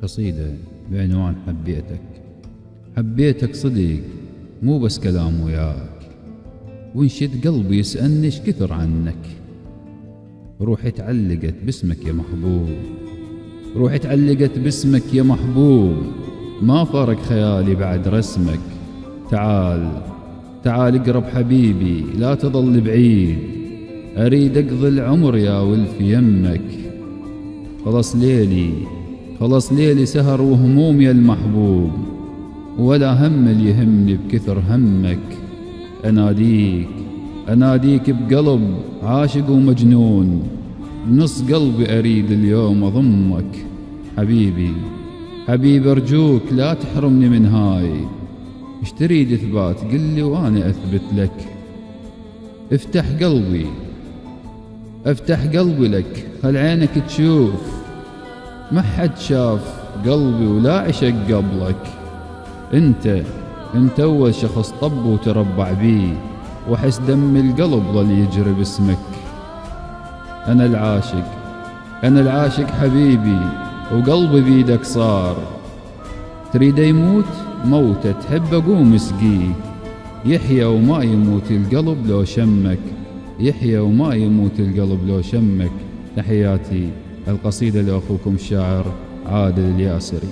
قصيدة بعنوان حبيتك. حبيتك صدق مو بس كلام وياك، وانشد قلبي يسألني ايش كثر عنك. روحي تعلقت باسمك يا محبوب، روحي تعلقت باسمك يا محبوب، ما فارق خيالي بعد رسمك. تعال تعال اقرب حبيبي لا تظل بعيد، اريد اقضي العمر يا ولف يمك. خلص ليلي سهر وهموم يا المحبوب، ولا هم اللي يهمني بكثر همك. أناديك بقلب عاشق ومجنون، بنص قلبي أريد اليوم أضمك. حبيبي أرجوك لا تحرمني من هاي، ايش تريد إثبات قلي وأنا أثبت لك. افتح قلبي لك، خل عينك تشوف، ما حد شاف قلبي ولا عشق قبلك. انت اول شخص طب وتربع بيه، واحس دم القلب ظل يجري باسمك. انا العاشق حبيبي، وقلبي بيدك صار. تريد يموت موته تحب اقوم اسقيه، يحيى وما يموت القلب لو شمك. تحياتي. القصيدة لأخوكم الشاعر عادل الياسري.